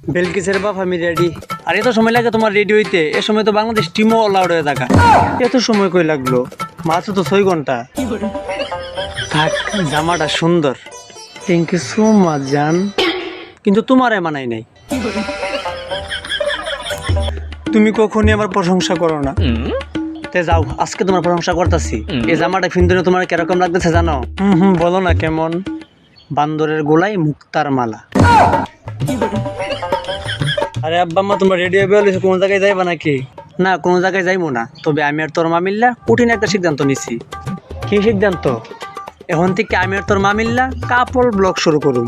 বেলকিসের বাপ আমি রেডি। আর এত সময় লাগে তোমার রেডি হইতে? এ সময় তো বাংলাদেশ টিমও অল আউট হয়ে থাকা। এত সময় কই লাগলো? মাত্র তো 6 ঘন্টা। থাক, জামাটা সুন্দর। থ্যাংক ইউ সো মাচ জান, কিন্তু তোমারে মানাই নাই। তুমি কখনই আমার প্রশংসা করো না। তে যাও, আজকে তোমার প্রশংসা করতেছি। এই জামাটা ফিন্দুরে তোমার কিরকম লাগতেছে জানো? বলো না কেমন? বান্দরের গোলায় মুক্তার মালা। আরে আব্বা আম্মা, তোমরা রেডি হয়ে বলেছো কোন জায়গায় যাইবা নাকি? না, কোনো জায়গায় যাইবো না। তবে আমি আর তোর মা মিল্লা কঠিন একটা সিদ্ধান্ত নিছি। কি সিদ্ধান্ত? এখন থেকে আমি আর তোর মা মিল্লা কাপড় ব্লগ শুরু করুম।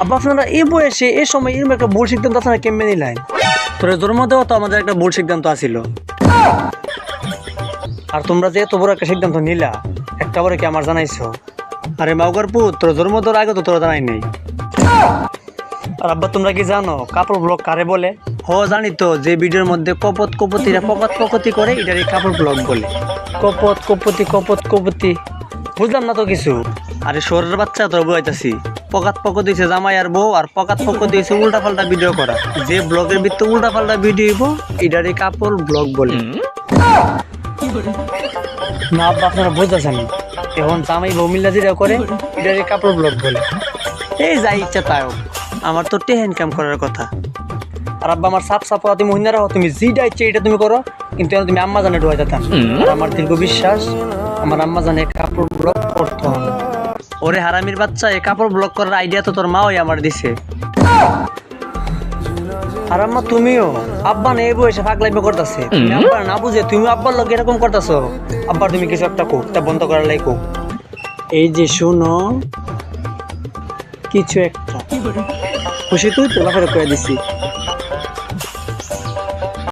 আব্বা, আপনারা এই বয়সে এই সময় এরকম একটা ভুল সিদ্ধান্ত আপনারা কেমনে নিলেন? তোর জন্ম দেওয়া তো আমাদের একটা ভুল সিদ্ধান্ত আছিল। আর তোমরা যে এত বড় একটা সিদ্ধান্ত নিলা, একটা বড় কি আমার জানাইছো? আরে মাউগার পুত, তোর জন্ম দেওয়ার আগে তো তোরা জানাই নাই। আর আব্বা, তোমরা কি জানো কাপড় ব্লগ কারে বলে? জানি তো, যে ভিডিওর মধ্যে কপত কপতিরা পকাত পকতি করে, এটারই কাপড় ব্লগ বলে। কপত কপতি কপত কপতি বুঝলাম না তো কিছু। আরে শহরের বাচ্চা, তোর বুঝাইতাছি। পকাত পকতি হইছে জামাই আর বউ, আর পকাত পকতি হইছে উল্টা পাল্টা ভিডিও করা। যে ব্লগের ভিতরে উল্টা পাল্টা ভিডিও হইব, এটারই কাপড় ব্লগ বলে। না আব্বা, আপনারা বুঝতেছেন। এখন জামাই বউ মিল্লা যেটা করে, এটারই কাপড় ব্লগ বলে। এই যাই ইচ্ছা তাই হোক, আমার তো টেহেন কাম করার কথা। আর আব্বা, আমার সাপ সাপ তুমি মহিনারা হো, তুমি যেটা ইচ্ছে এটা তুমি করো, কিন্তু এখন তুমি আম্মা জানে ঢোয়া যেতাম। আর আমার দীর্ঘ বিশ্বাস, আমার আম্মা জানে কাপড় ব্লগ করতে হবে। ওরে হারামির বাচ্চা, এই কাপড় ব্লগ করার আইডিয়া তো তোর মাই আমার দিছে। আর আম্মা তুমিও, আব্বা না এই বয়সে পাগলামি করতেছে, আব্বা না বুঝে তুমি আব্বার লোক এরকম করতেছো। আব্বার তুমি কিছু একটা কো, তা বন্ধ করার লাই কো। এই যে শোনো, কিছু একটা খুশি তুই তোলা করে দিছি।